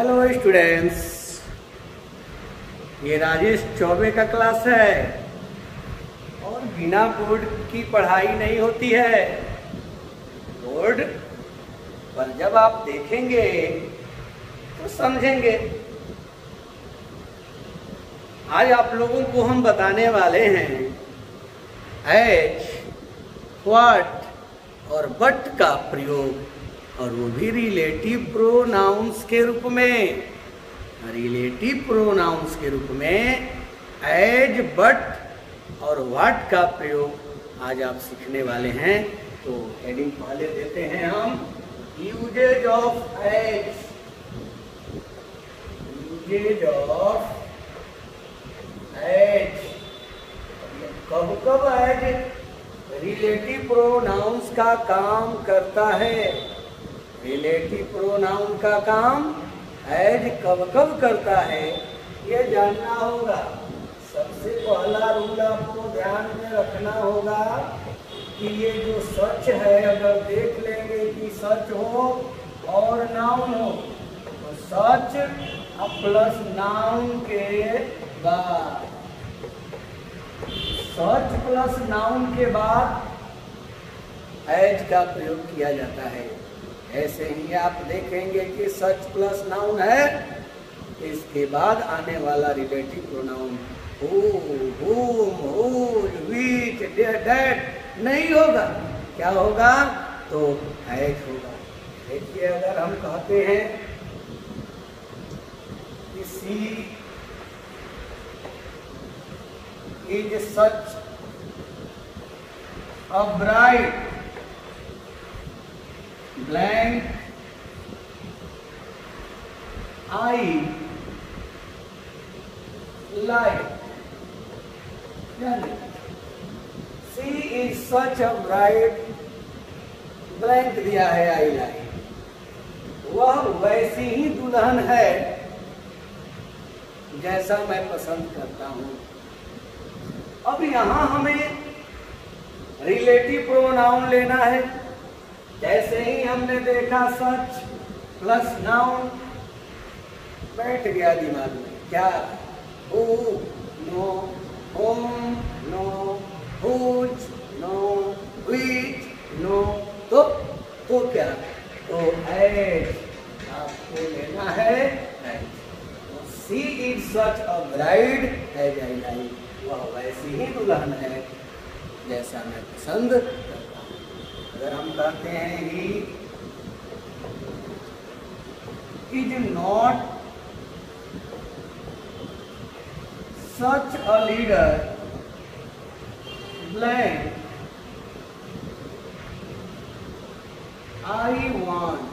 Hello students, ये राजेश चौबे का class है और बिना बोर्ड की पढ़ाई नहीं होती है। बोर्ड पर जब आप देखेंगे तो समझेंगे। आज आप लोगों को हम बताने वाले हैं एज, व्हाट और बट का प्रयोग, और वो भी रिलेटिव प्रोनाउंस के रूप में। रिलेटिव प्रोनाउंस के रूप में एज, बट और व्हाट का प्रयोग आज आप सीखने वाले हैं। तो हेडिंग पहले देते हैं हम, usages of as. Usages of as, कब कब एज रिलेटिव प्रोनाउंस का काम करता है। रिलेटिव प्रोनाउन का काम एज कब कब करता है, ये जानना होगा। सबसे पहला रूल आपको ध्यान में रखना होगा कि ये जो सच है, अगर देख लेंगे कि सच हो और नाउन हो, तो सच प्लस नाउन के बाद, सच प्लस नाउन के बाद एज का प्रयोग किया जाता है। ऐसे ही आप देखेंगे कि सच प्लस नाउन है, इसके बाद आने वाला relative pronoun who, whom, whose, which, that नहीं होगा। क्या होगा? तो एज होगा। देखिए, अगर हम कहते हैं कि she is such a bright blank I like, she is such a bright blank दिया है I like, वह वैसी ही दुल्हन है जैसा मैं पसंद करता हूं। अब यहां हमें रिलेटिव प्रोनाउन लेना है। जैसे ही हमने देखा सच प्लस नाउन, बैठ गया दिमाग में क्या? Who, no, whom, no, whose, no, which, no. तो क्या? तो एज आपको लेना है। She is such a bride as I like, वह वैसी ही दुल्हन है जैसा मैं पसंद करता हूं। अगर हम कहते हैं he is not such a leader blank I want,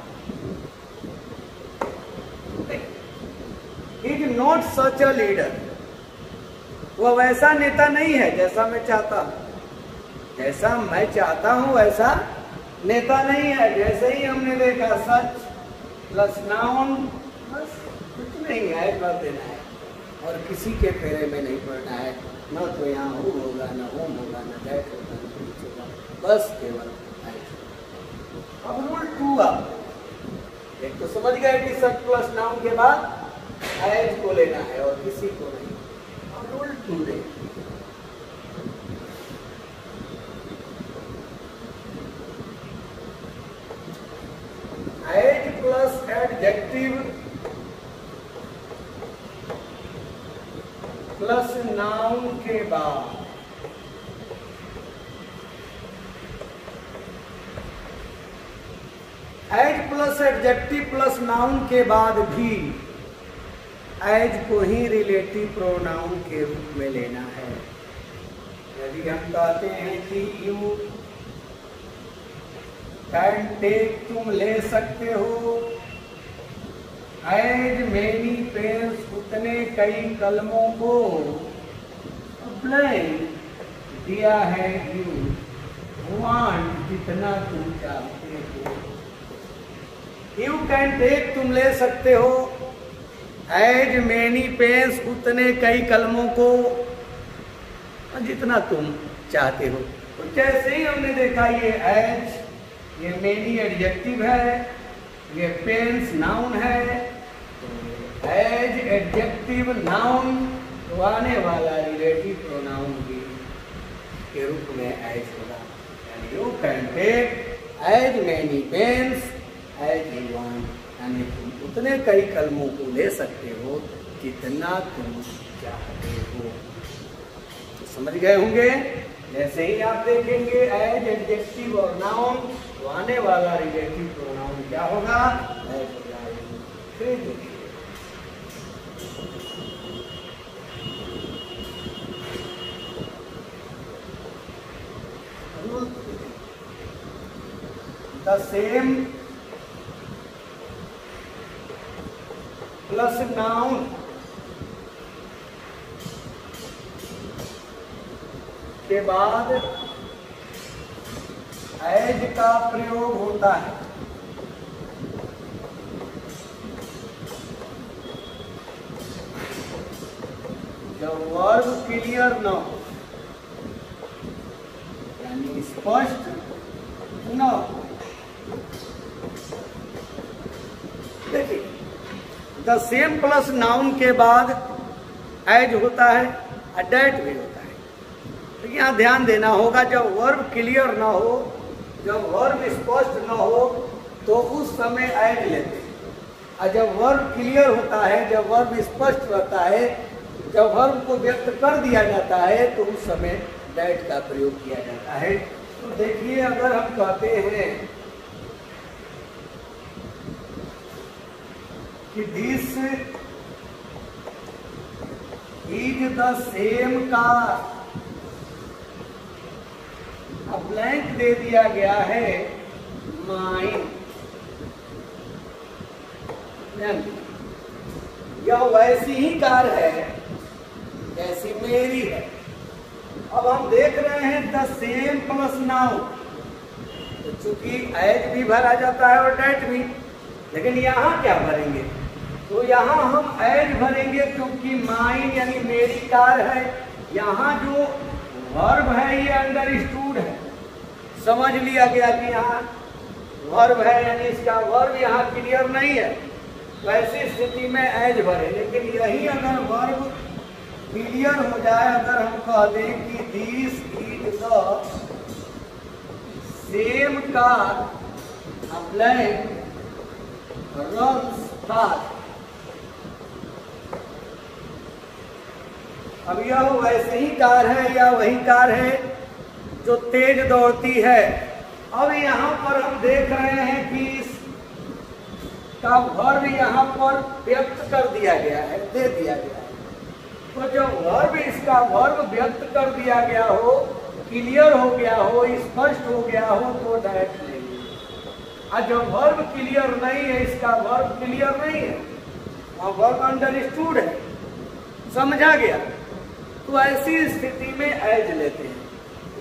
is not such a leader, वह वैसा नेता नहीं है जैसा मैं चाहता हूं। जैसा मैं चाहता हूं वैसा नेता नहीं है। जैसे ही हमने देखा सच प्लस नाउन, बस कुछ नहीं है, कर देना है और किसी के फेरे में नहीं पड़ना है। न तो यहाँ हु होगा, न होम होगा, न दैट होगा, न कुछ होगा, बस केवल एज। अब रूल 2 आप एक तो समझ गए कि सच प्लस नाउन के बाद एज को लेना है और किसी को नहीं। अब रूल 2 देखिए, as plus adjective plus noun के बाद as plus adjective plus noun के बाद भी एज को ही रिलेटिव प्रोनाउन के रूप में लेना है। यदि हम कहते हैं कि यू कैन टेक, तुम ले सकते हो, एज मेनी पेन्स, उतने कई कलमों को, ब्लैंक दिया है यू वांट, जितना तुम चाहते हो। यू कैन टेक, तुम ले सकते हो, एज मेनी पेन्स, उतने कई कलमों को, जितना तुम चाहते हो। तो जैसे ही हमने देखा ये एज, ये मेनी एडजेक्टिव है, ये पेन्स नाउन है, तो एज एडजेक्टिव नाउन तो आने वाला रिलेटिव प्रोनाउन भी के रूप में एज होगा। यानी you can take as many pens as you want, यानी तुम उतने कई कलमों को ले सकते हो जितना तुम चाहते हो। तो समझ गए होंगे। जैसे ही आप देखेंगे एज एडजेक्टिव और नाउन तो आने वाला रिलेटिव प्रोनाउन क्या होगा, एज होगा। फिर देखिए द सेम प्लस नाउन के बाद एज का प्रयोग होता है। जब वर्ब क्लियर न हो, यानी स्पष्ट न हो। देखिए द सेम प्लस नाउन के बाद एज होता है और डेट भी होता है। तो यहाँ ध्यान देना होगा, जब वर्ब क्लियर ना हो, जब वर्ब स्पष्ट ना हो तो उस समय एज लेते हैं, और जब वर्ब क्लियर होता है, जब वर्ब स्पष्ट रहता है, जब वर्ब को व्यक्त कर दिया जाता है तो उस समय डेट का प्रयोग किया जाता है। तो देखिए अगर हम कहते हैं कि this is the same car, अब ब्लैंक दे दिया गया है माइन, यह वैसी ही कार है जैसी मेरी है। अब हम देख रहे हैं द सेम प्लस नाउन, तो चूंकि एज भी भरा जाता है और डेट भी, लेकिन यहाँ क्या भरेंगे, तो यहाँ हम एज भरेंगे क्योंकि माइन यानी मेरी कार है। यहाँ जो वर्ब है ये अंडरस्टूड है, समझ लिया गया कि यहाँ वर्ब है, यानी इसका वर्ब यहाँ क्लियर नहीं है, वैसी स्थिति में एज भरे। लेकिन यही अगर वर्ब क्लियर हो जाए, अगर हम कह दें कि this is the same car blank runs fast, अब यह वैसे ही कार है या वही कार है जो तेज दौड़ती है। अब यहाँ पर हम देख रहे हैं कि इसका वर्ब यहाँ पर व्यक्त कर दिया गया है, दे दिया गया है। तो जब वर्ब इसका वर्ब व्यक्त कर दिया गया हो, क्लियर हो गया हो, स्पष्ट हो गया हो तो डेट नहीं है। और जब वर्ब क्लियर नहीं है, इसका वर्ब क्लियर नहीं है, वहाँ वर्ब अंडरस्टूड है, समझा गया, तो ऐसी स्थिति में एज लेते हैं।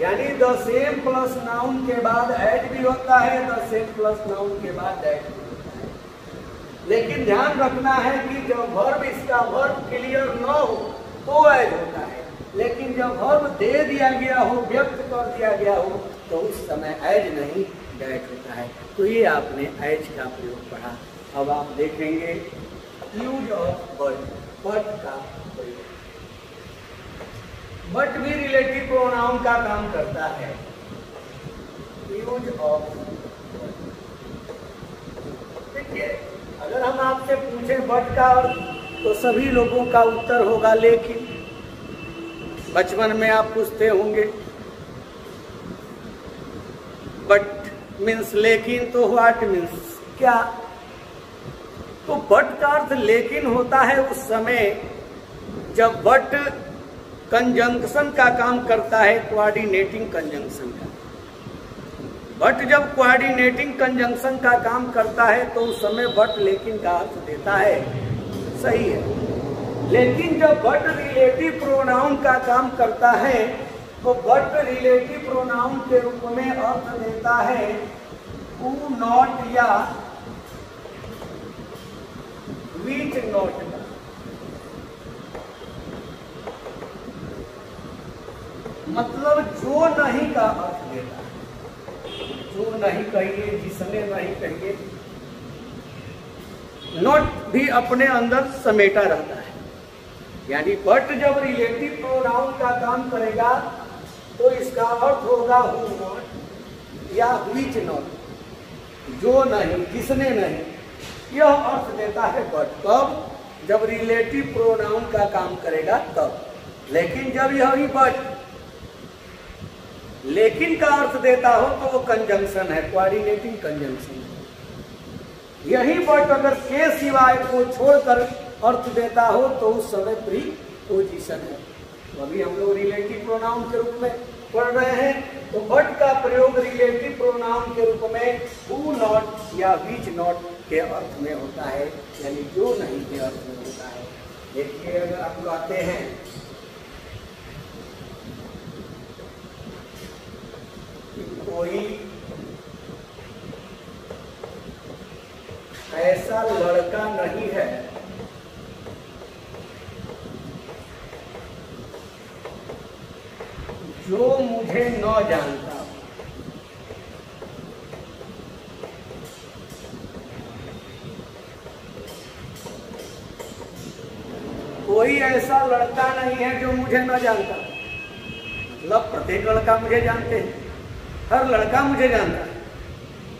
यानी द सेम प्लस नाउन के बाद एज भी होता है, द सेम प्लस नाउन के बाद डेट भी होता है। लेकिन ध्यान रखना है कि जब वर्ब इसका वर्ब क्लियर न हो तो एज होता है, लेकिन जब वर्ब दे दिया गया हो, व्यक्त कर दिया गया हो, तो उस समय एज नहीं डेट होता है। तो ये आपने एज का प्रयोग पढ़ा। अब आप देखेंगे यूज ऑफ बट, बट का प्रयोग। बट भी रिलेटिव प्रोनाउन का काम करता है। यूज ऑफ, देखिए अगर हम आपसे पूछें बट का, तो सभी लोगों का उत्तर होगा लेकिन। बचपन में आप पूछते होंगे बट मीन्स लेकिन, तो व्हाट मीन्स क्या, तो बट का अर्थ लेकिन होता है उस समय जब बट कंजंक्शन का काम करता है, कोऑर्डिनेटिंग कंजंक्शन का। बट जब कोऑर्डिनेटिंग कंजंक्शन का काम करता है तो उस समय बट लेकिन का अर्थ देता है, सही है। लेकिन जब बट रिलेटिव प्रोनाउन का काम करता है तो बट रिलेटिव प्रोनाउन के रूप में अर्थ देता है हु नॉट या विच नॉट का। मतलब जो नहीं का अर्थ देता है, जो नहीं कहिए, जिसने नहीं कहिए, नॉट भी अपने अंदर समेटा रहता है। यानी बट जब रिलेटिव प्रोनाउन का काम करेगा तो इसका अर्थ होगा हु नॉट या व्हिच नॉट, जो नहीं, किसने नहीं, यह अर्थ देता है बट। कब? जब रिलेटिव प्रोनाउन का काम करेगा तब। लेकिन जब यही बट लेकिन का अर्थ देता हो तो वो कंजंक्शन है, कोऑर्डिनेटिंग कंजंक्शन है। यही बट अगर के सिवाय को छोड़कर अर्थ देता हो तो उस समय प्रीपोजिशन है। तो अभी हम लोग रिलेटिव प्रोनाउन के रूप में पढ़ रहे हैं, तो बट का प्रयोग रिलेटिव प्रोनाउन के रूप में हु नॉट या व्हिच नॉट के अर्थ में होता है, यानी जो नहीं के अर्थ में होता है। देखिए अगर आप कहते हैं कोई ऐसा लड़का नहीं है जो मुझे न जानता। कोई ऐसा लड़का नहीं है जो मुझे न जानता, मतलब प्रत्येक लड़का मुझे जानते हैं, हर लड़का मुझे जानता है।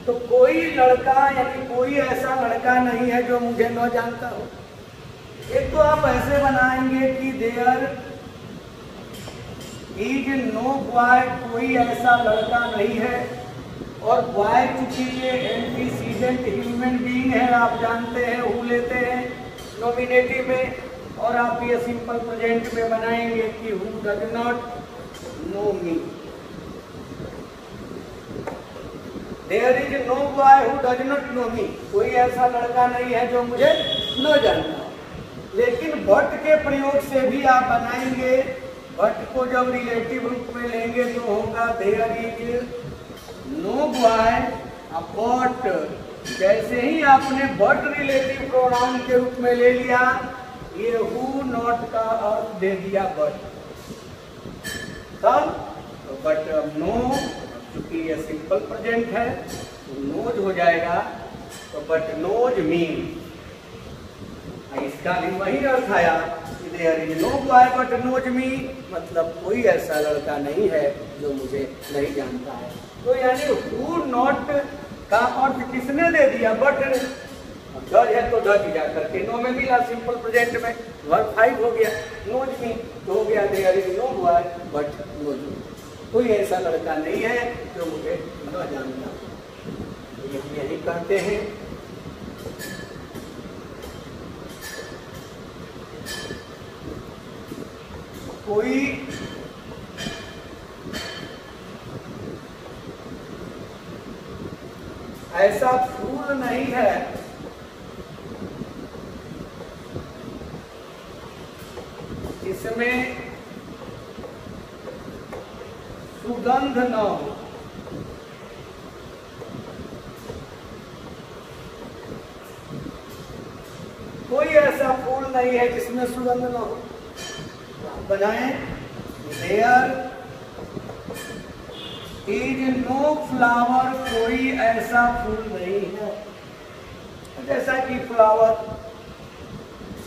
तो कोई लड़का यानी कोई ऐसा लड़का नहीं है जो मुझे न जानता हो। एक तो आप ऐसे बनाएंगे कि देयर इज नो बॉय, कोई ऐसा लड़का नहीं है, और बॉय चूंकि ये एंटीसीडेंट ह्यूमन बीइंग है, आप जानते हैं, हु लेते हैं नॉमिनेटिव में, और आप ये सिंपल प्रेजेंट में बनाएंगे कि who does not know me. There is no boy who does not know me, कोई ऐसा लड़का नहीं है जो मुझे न जानता। लेकिन बट के प्रयोग से भी आप बनाएंगे, बट को जब रिलेटिव रूप में लेंगे तो होगा there is no boy but. जैसे ही आपने बट रिलेटिव प्रोनाउन के रूप में ले लिया, ये हु नॉट का अर्थ दे दिया बट। तब बट नो, क्योंकि ये सिंपल प्रेजेंट है तो नोज हो जाएगा, तो बट नोज मीन। इसका भी वही अर्थ आया कि there is no boy but knows me, मतलब कोई ऐसा लड़का नहीं है जो मुझे नहीं जानता है। तो यानी हु नॉट का अर्थ किसने दे दिया? बट। डज है तो डज जा करके नो में मिला, सिंपल प्रेजेंट में वर्ब 5 हो गया, नोज मी तो हो गया there is no boy but knows me, कोई ऐसा लड़का नहीं है जो मुझे न जानता। यही कहते हैं कोई ऐसा फूल नहीं है जिसमें सुगंध न हो। कोई ऐसा फूल नहीं है जिसमें सुगंध न हो। बनाएं देयर इज नो फ्लावर, कोई ऐसा फूल नहीं है। जैसा कि फ्लावर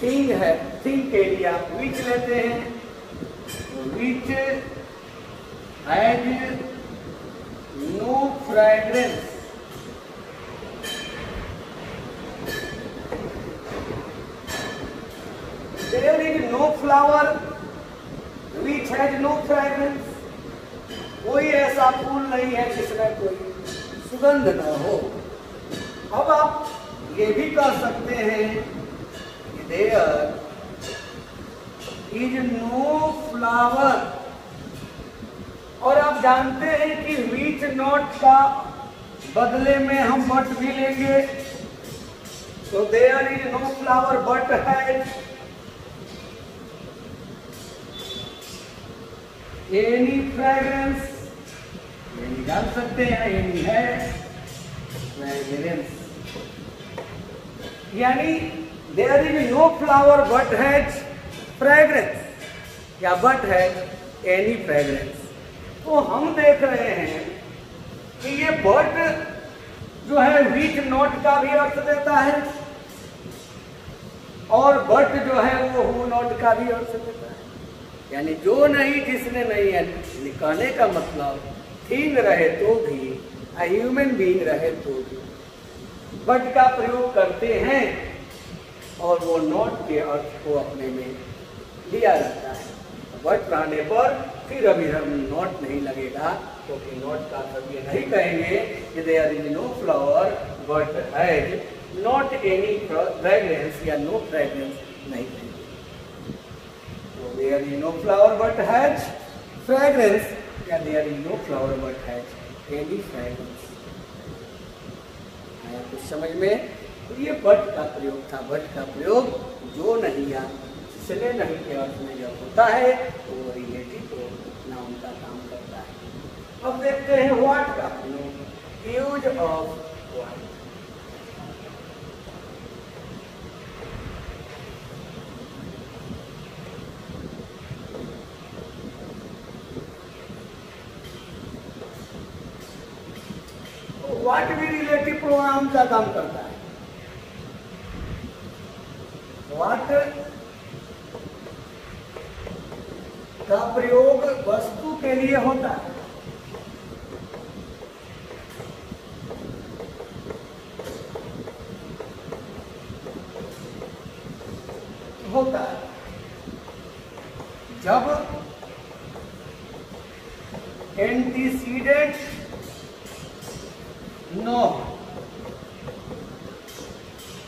थिंग है, थिंग के लिए आप विच लेते हैं, which has no fragrance. There is no flower which has no fragrance, कोई ऐसा फूल नहीं है जिसमें कोई सुगंध न हो। अब आप ये भी कह सकते हैं कि देयर इज नो फ्लावर, और आप जानते हैं कि विच नॉट का बदले में हम बट भी लेंगे, तो there is no flower but has any fragrance, any डाल सकते हैं, एनी है फ्रेग्रेंस। यानी there is no flower but has fragrance या बट हैज एनी फ्रेग्रेंस। तो हम देख रहे हैं कि ये बट जो है विच नॉट का भी अर्थ देता है और बट जो है वो हु नॉट का भी अर्थ देता है, यानी जो नहीं जिसने नहीं है। कहने का मतलब थिंग रहे तो भी, ह्यूमन बीइंग रहे तो भी बट का प्रयोग करते हैं और वो नॉट के अर्थ को अपने में लिया जाता है। बट रहने पर फिर अभी हम नॉट नहीं लगेगा, क्योंकि नॉट का अर्थ ये नहीं कहेंगे कि there is no flower but has not any fragrance या नो फ्रेग्रेंस नहीं कहेंगे। तो there is no flower but has fragrance या there is no flower but has any fragrance. आया कुछ समझ में? तो ये बट का प्रयोग था। बट का प्रयोग जो नहीं या इसलिए नहीं के अर्थ में जब होता है तो वो रिलेटिव प्रोनाउन का काम करता है। अब देखते हैं व्हाट का प्रयोग, यूज ऑफ व्हाट। व्हाट भी रिलेटिव प्रोनाउन का काम करता है। व्हाट का प्रयोग वस्तु के लिए होता है। होता है जब एंटीसीडेंट न हो,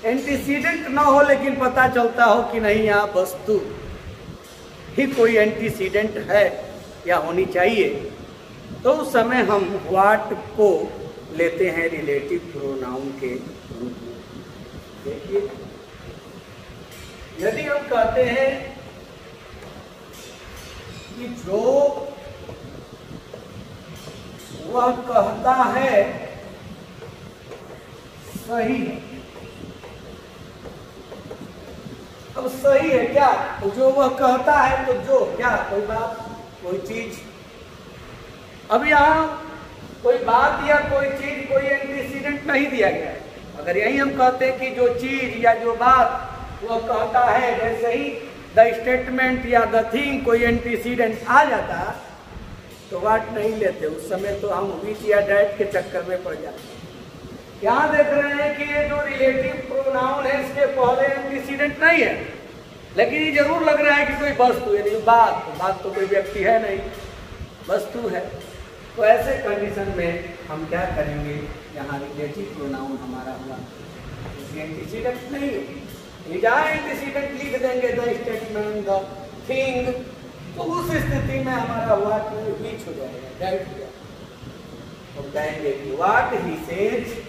एंटीसीडेंट न हो लेकिन पता चलता हो कि नहीं यहाँ वस्तु ही कोई एंटीसीडेंट है या होनी चाहिए, तो उस समय हम व्हाट को लेते हैं रिलेटिव प्रोनाउन के रूप में। देखिए, यदि हम कहते हैं कि जो वह कहता है सही है, अब सही है क्या? तो जो वह कहता है तो जो क्या कोई बात कोई चीज, अब यहाँ कोई बात या कोई चीज कोई एंटीसीडेंट नहीं दिया गया है। अगर यही हम कहते हैं कि जो चीज या जो बात वह कहता है, जैसे ही द स्टेटमेंट या द थिंग कोई एंटीसीडेंट आ जाता तो व्हाट नहीं लेते, उस समय तो हम विच या डैट के चक्कर में पड़ जाते हैं। यहाँ देख रहे हैं कि ये जो रिलेटिव प्रोनाउन है इसके पहले एंटीसीडेंट नहीं है, लेकिन ये जरूर लग रहा है कि कोई वस्तु है, बात तो कोई व्यक्ति है नहीं, वस्तु है। तो ऐसे कंडीशन में हम क्या करेंगे, यहाँ रिलेटिव प्रोनाउन हमारा हुआ, एंटीसीडेंट नहीं है, जहाँ एंटीसीडेंट लिख देंगे द स्टेटमेंट द थिंग, तो उस स्थिति में हमारा व्हाट बीच हो जाएगा, डाइट हो जाएगा। तो कहेंगे कि व्हाट ही सेज,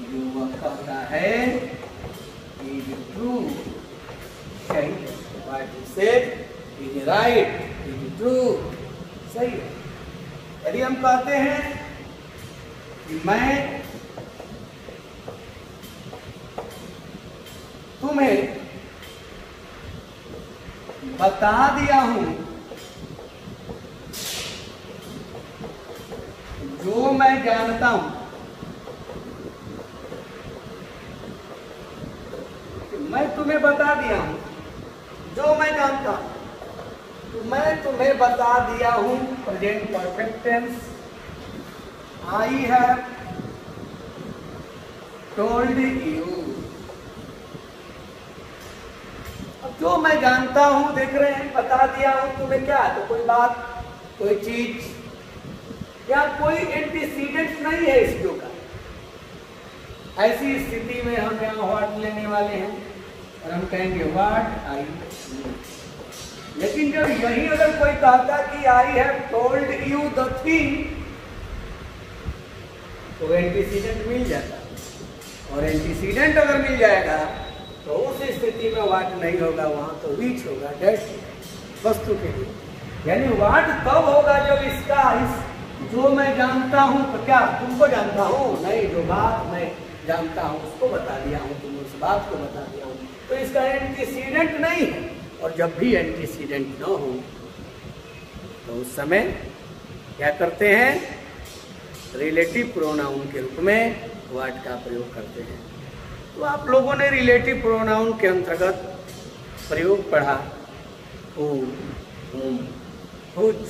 जो वह कहता है इज ट्रू, सही है। What he said is right, is true, सही है। यदि हम कहते हैं कि मैं तुम्हें बता दिया हूं जो मैं जानता हूं, मैं तुम्हें बता दिया हूं जो मैं जानता हूं, तो मैं तुम्हें बता दिया हूं present perfect tense, I have told you. अब जो मैं जानता हूं, देख रहे हैं, बता दिया हूं तुम्हें, क्या तो कोई बात कोई चीज या कोई एंटीसीडेंट नहीं है इस जो का। ऐसी स्थिति में हम यहाँ व्हाट लेने वाले हैं और हम कहेंगे व्हाट आई न्यू। लेकिन जब यही अगर कोई कहता कि आई have told you the thing, तो एंटीसीडेंट मिल जाता, और एंटीसीडेंट अगर मिल जाएगा तो उस स्थिति में व्हाट नहीं होगा, वहां तो विच होगा, डेट वस्तु के लिए। यानी व्हाट तब होगा जब इसका जो मैं जानता हूं, तो क्या तुमको जानता हूं? नहीं, जो बात मैं जानता हूं उसको बता दिया हूं, तुम उस बात को बता दिया हूं, तो इसका एंटीसीडेंट नहीं है। और जब भी एंटीसीडेंट न हो तो उस समय क्या करते हैं, रिलेटिव प्रोनाउन के रूप में व्हाट का प्रयोग करते हैं। तो आप लोगों ने रिलेटिव प्रोनाउन के अंतर्गत प्रयोग पढ़ा, who, whom, which,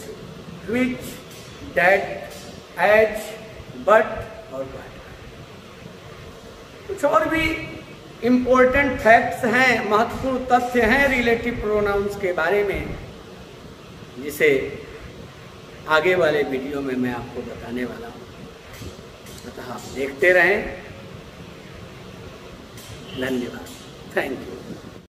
which, that, as, but और but। कुछ और भी इम्पोर्टेंट फैक्ट्स हैं, महत्वपूर्ण तथ्य हैं रिलेटिव प्रोनाउंस के बारे में, जिसे आगे वाले वीडियो में मैं आपको बताने वाला हूँ। अतः आप देखते रहें। धन्यवाद। Thank you.